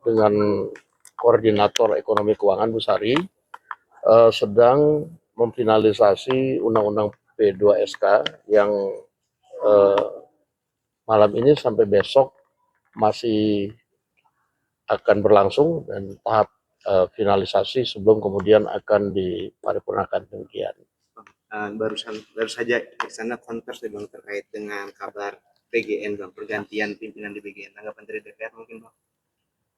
dengan Koordinator Ekonomi Keuangan Bu Sari sedang memfinalisasi Undang-Undang P2SK yang malam ini sampai besok masih akan berlangsung dan tahap finalisasi sebelum kemudian akan diparipurnakan demikian. Baru saja di sana konversi Bang terkait dengan kabar BGN Bang, pergantian pimpinan di BGN. Tanggapan dari DPR mungkin Bang?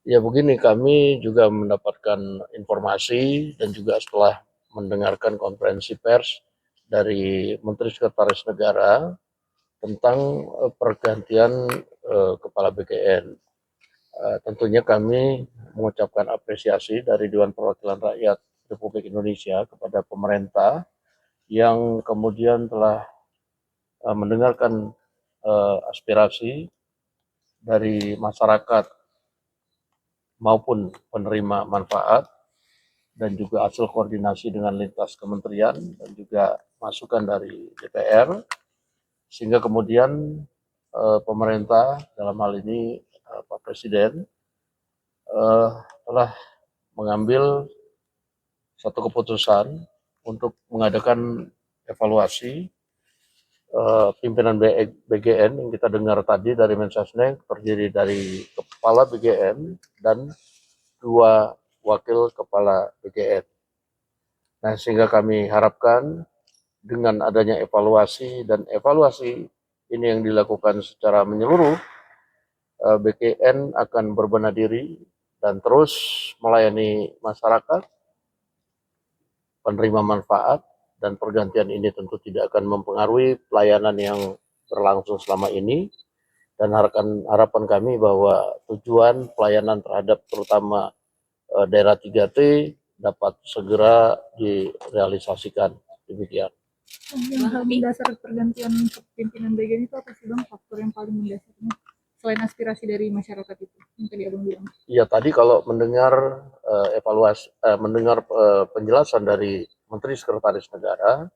Ya begini, kami juga mendapatkan informasi dan juga setelah mendengarkan konferensi pers dari Menteri Sekretaris Negara tentang pergantian kepala BGN. Tentunya kami mengucapkan apresiasi dari Dewan Perwakilan Rakyat Republik Indonesia kepada pemerintah yang kemudian telah mendengarkan aspirasi dari masyarakat maupun penerima manfaat dan juga hasil koordinasi dengan lintas kementerian dan juga masukan dari DPR, sehingga kemudian pemerintah dalam hal ini Pak Presiden telah mengambil satu keputusan untuk mengadakan evaluasi pimpinan BGN yang kita dengar tadi dari Mensesnek terdiri dari kepala BGN dan 2 wakil kepala BGN. Nah, sehingga kami harapkan dengan adanya evaluasi ini yang dilakukan secara menyeluruh, BGN akan berbenah diri dan terus melayani masyarakat, penerima manfaat, dan pergantian ini tentu tidak akan mempengaruhi pelayanan yang berlangsung selama ini. Dan harapan kami bahwa tujuan pelayanan terhadap terutama daerah 3T dapat segera direalisasikan. Demikian. Hal mendasar pergantian kepemimpinan BGN itu apa sih Bang, faktor yang paling mendasarnya selain aspirasi dari masyarakat itu yang tadi Abang bilang? Ya, tadi kalau mendengar penjelasan dari Menteri Sekretaris Negara,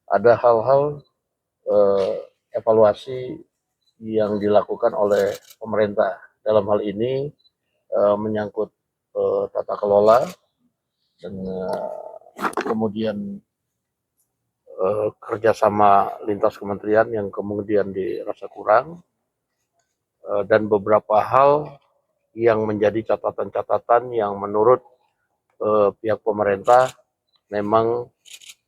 ada hal-hal evaluasi yang dilakukan oleh pemerintah. Dalam hal ini menyangkut tata kelola dan kemudian kerjasama lintas kementerian yang kemudian dirasa kurang, dan beberapa hal yang menjadi catatan-catatan yang menurut pihak pemerintah memang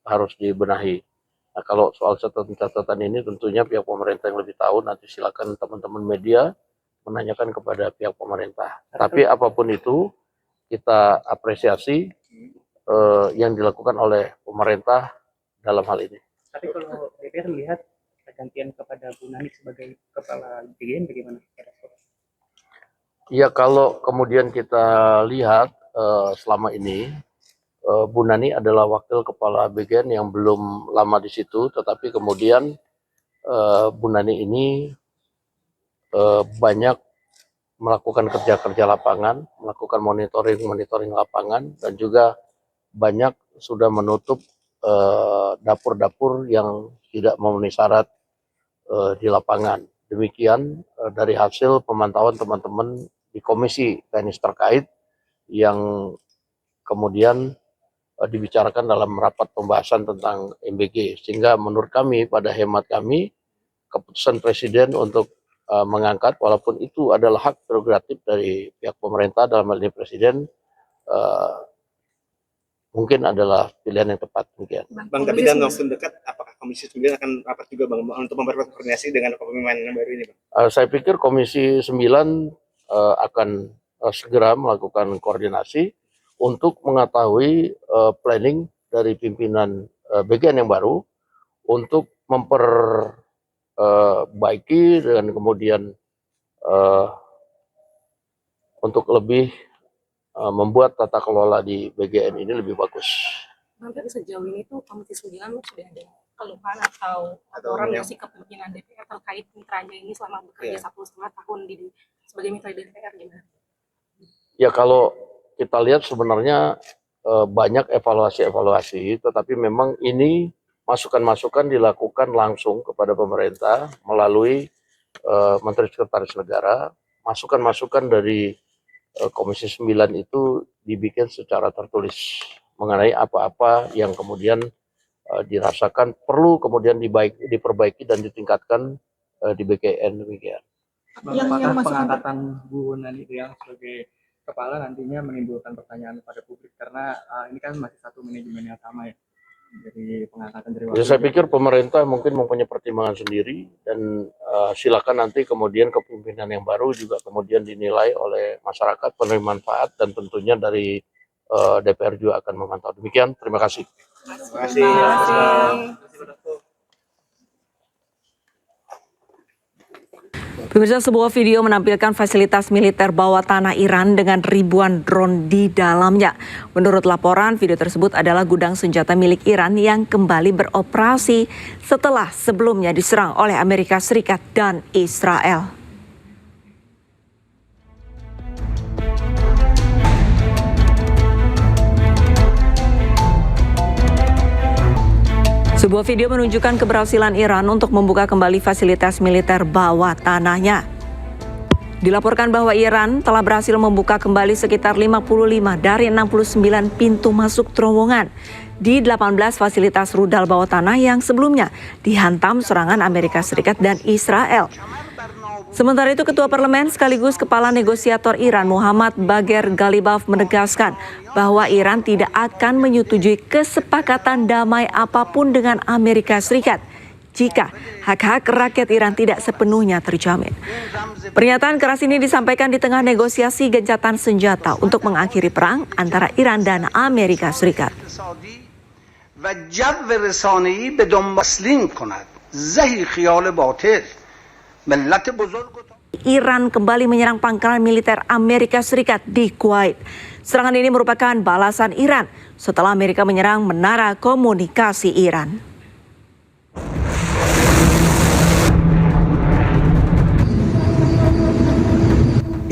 harus dibenahi. Nah, kalau soal catatan-catatan ini tentunya pihak pemerintah yang lebih tahu, nanti silakan teman-teman media menanyakan kepada pihak pemerintah. Tapi apapun itu, kita apresiasi yang dilakukan oleh pemerintah dalam hal ini. Tapi kalau DPR melihat pergantian kepada Bu Nani sebagai kepala BGN bagaimana? Ya, kalau kemudian kita lihat selama ini Bu Nani adalah wakil kepala BGN yang belum lama di situ, tetapi kemudian Bu Nani ini banyak melakukan kerja-kerja lapangan, melakukan monitoring lapangan, dan juga banyak sudah menutup dapur-dapur yang tidak memenuhi syarat di lapangan. Demikian dari hasil pemantauan teman-teman di komisi teknis terkait yang kemudian dibicarakan dalam rapat pembahasan tentang MBG, sehingga menurut kami, pada hemat kami, keputusan Presiden untuk mengangkat, walaupun itu adalah hak prerogatif dari pihak pemerintah, dalam hal ini Presiden, mungkin adalah pilihan yang tepat. Mungkin. Bang, tapi dalam waktu dekat, apakah Komisi 9 akan rapat juga Bang untuk memperkuat koordinasi dengan kepemimpinan baru ini Bang? Saya pikir Komisi 9 akan segera melakukan koordinasi untuk mengetahui planning dari pimpinan BGN yang baru untuk memperbaiki dan kemudian untuk lebih membuat tata kelola di BGN ini lebih bagus. Bang, tapi sejauh ini tuh Komisi 9 sudah ada keluhan atau laporan nggak sih ke pimpinan DPR terkait mitranya ini selama bekerja 1,5 tahun sebagai mitra DPR gimana? Ya, kalau kita lihat sebenarnya banyak evaluasi, tetapi memang ini masukan-masukan dilakukan langsung kepada pemerintah melalui Menteri Sekretaris Negara, masukan-masukan dari Komisi 9 itu dibikin secara tertulis mengenai apa-apa yang kemudian dirasakan perlu kemudian diperbaiki dan ditingkatkan di BGN demikian. Apakah pengangkatan Bu Nani yang sebagai kepala nantinya menimbulkan pertanyaan pada publik karena ini kan masih satu manajemen yang sama ya dari pengangkatan dari Ya, saya pikir pemerintah mungkin mempunyai pertimbangan sendiri dan silakan nanti kemudian kepemimpinan yang baru juga kemudian dinilai oleh masyarakat penerima manfaat dan tentunya dari DPR juga akan memantau. Demikian, terima kasih. Terima kasih. Pemirsa, sebuah video menampilkan fasilitas militer bawah tanah Iran dengan ribuan drone di dalamnya. Menurut laporan, video tersebut adalah gudang senjata milik Iran yang kembali beroperasi setelah sebelumnya diserang oleh Amerika Serikat dan Israel. Sebuah video menunjukkan keberhasilan Iran untuk membuka kembali fasilitas militer bawah tanahnya. Dilaporkan bahwa Iran telah berhasil membuka kembali sekitar 55 dari 69 pintu masuk terowongan di 18 fasilitas rudal bawah tanah yang sebelumnya dihantam serangan Amerika Serikat dan Israel. Sementara itu, Ketua Parlemen sekaligus Kepala Negosiator Iran Muhammad Bagher Ghalibaf menegaskan bahwa Iran tidak akan menyetujui kesepakatan damai apapun dengan Amerika Serikat jika hak-hak rakyat Iran tidak sepenuhnya terjamin. Pernyataan keras ini disampaikan di tengah negosiasi gencatan senjata untuk mengakhiri perang antara Iran dan Amerika Serikat. Iran kembali menyerang pangkalan militer Amerika Serikat di Kuwait. Serangan ini merupakan balasan Iran setelah Amerika menyerang menara komunikasi Iran.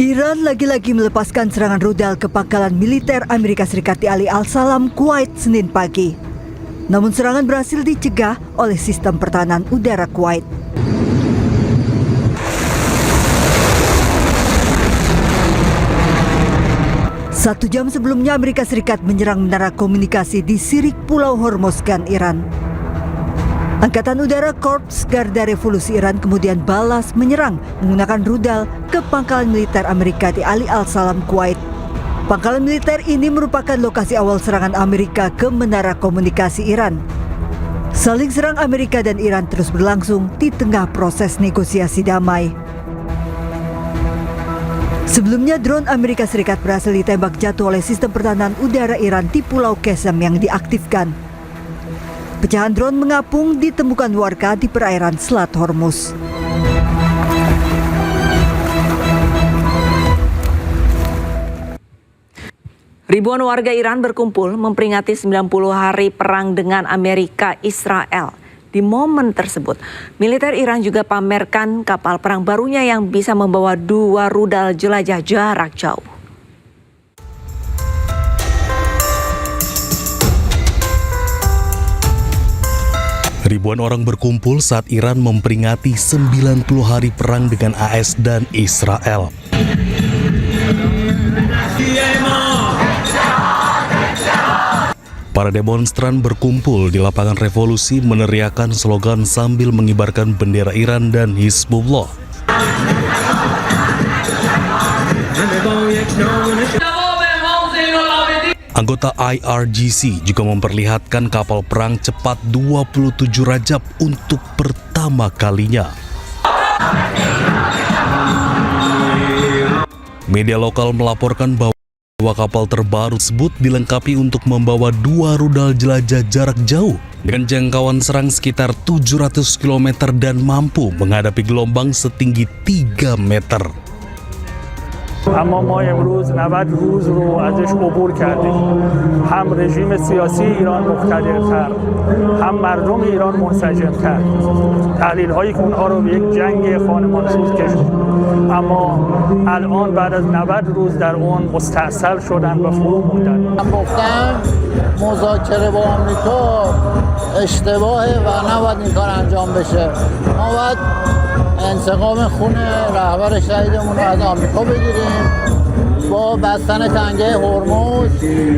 Iran lagi-lagi melepaskan serangan rudal ke pangkalan militer Amerika Serikat di Ali Al-Salam, Kuwait, Senin pagi. Namun serangan berhasil dicegah oleh sistem pertahanan udara Kuwait. Satu jam sebelumnya Amerika Serikat menyerang menara komunikasi di Sirik Pulau Hormozgan, Iran. Angkatan Udara Korps Garda Revolusi Iran kemudian balas menyerang menggunakan rudal ke pangkalan militer Amerika di Ali Al-Salam, Kuwait. Pangkalan militer ini merupakan lokasi awal serangan Amerika ke menara komunikasi Iran. Saling serang Amerika dan Iran terus berlangsung di tengah proses negosiasi damai. Sebelumnya, drone Amerika Serikat berhasil ditembak jatuh oleh sistem pertahanan udara Iran di Pulau Qesem yang diaktifkan. Pecahan drone mengapung ditemukan warga di perairan Selat Hormuz. Ribuan warga Iran berkumpul memperingati 90 hari perang dengan Amerika Israel. Di momen tersebut, militer Iran juga pamerkan kapal perang barunya yang bisa membawa 2 rudal jelajah jarak jauh. Ribuan orang berkumpul saat Iran memperingati 90 hari perang dengan AS dan Israel. Para demonstran berkumpul di lapangan Revolusi meneriakkan slogan sambil mengibarkan bendera Iran dan Hizbullah. Anggota IRGC juga memperlihatkan kapal perang cepat 27 Rajab untuk pertama kalinya. Media lokal melaporkan bahwa kapal terbaru tersebut dilengkapi untuk membawa 2 rudal jelajah jarak jauh dengan jangkauan serang sekitar 700 km dan mampu menghadapi gelombang setinggi 3 meter. اما ما امروز 90 روز رو ازش عبور کردیم. هم رژیم سیاسی ایران مقتدرتر، هم مردم ایران منسجمتر. تحلیل هایی که اونها رو به یک جنگ خانمانسوز کشوند. اما الان بعد از 90 روز در اون مستاصل شدن و فرو موندن. گفتن مذاکره با آمریکا اشتباهه و نباید این کار انجام بشه. ما باید انتقام خون رهبر شهیدمون رو از آمریکا بگیریم با بستن تنگه هرمز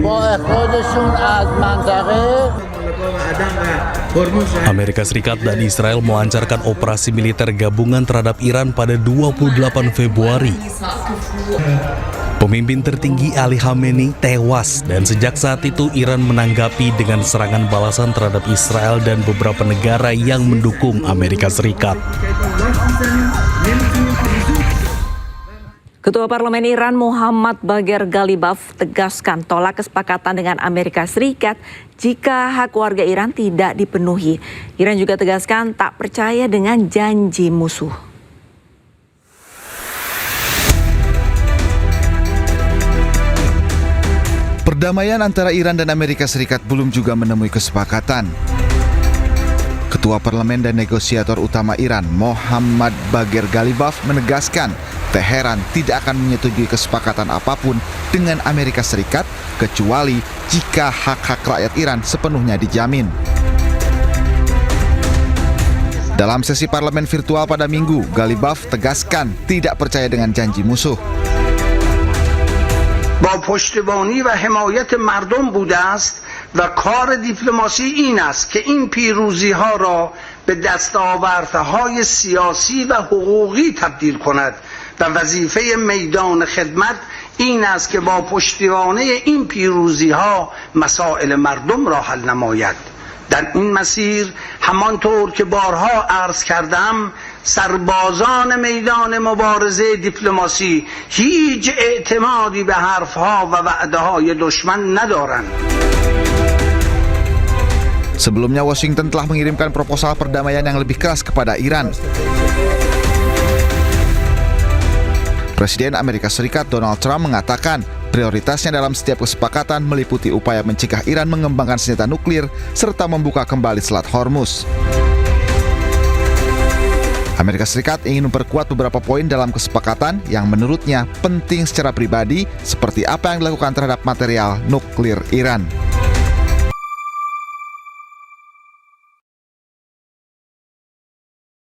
با اخراجشون از منطقه. Amerika Serikat dan Israel melancarkan operasi militer gabungan terhadap Iran pada 28 Februari. Pemimpin tertinggi Ali Khamenei tewas dan sejak saat itu Iran menanggapi dengan serangan balasan terhadap Israel dan beberapa negara yang mendukung Amerika Serikat. Ketua Parlemen Iran Muhammad Bagher Ghalibaf tegaskan tolak kesepakatan dengan Amerika Serikat jika hak warga Iran tidak dipenuhi. Iran juga tegaskan tak percaya dengan janji musuh. Perdamaian antara Iran dan Amerika Serikat belum juga menemui kesepakatan. Ketua Parlemen dan negosiator utama Iran, Muhammad Bagher Ghalibaf, menegaskan Teheran tidak akan menyetujui kesepakatan apapun dengan Amerika Serikat kecuali jika hak-hak rakyat Iran sepenuhnya dijamin. Dalam sesi parlemen virtual pada Minggu, Ghalibaf tegaskan tidak percaya dengan janji musuh. با پشتیبانی و حمایت مردم بوده است و کار دیپلماسی این است که این پیروزی ها را به دستاوردهای سیاسی و حقوقی تبدیل کند و وظیفه میدان خدمت این است که با پشتیبانی این پیروزی ها مسائل مردم را حل نماید. در این مسیر همانطور که بارها عرض کردم سربازان میدان مبارزه دیپلماسی هیچ اعتمادی به حرفها و وعده‌های دشمن ندارند. Sebelumnya Washington telah mengirimkan proposal perdamaian yang lebih keras kepada Iran. Presiden Amerika Serikat Donald Trump mengatakan prioritasnya dalam setiap kesepakatan meliputi upaya mencegah Iran mengembangkan senjata nuklir serta membuka kembali Selat Hormuz. Amerika Serikat ingin memperkuat beberapa poin dalam kesepakatan yang menurutnya penting secara pribadi, seperti apa yang dilakukan terhadap material nuklir Iran.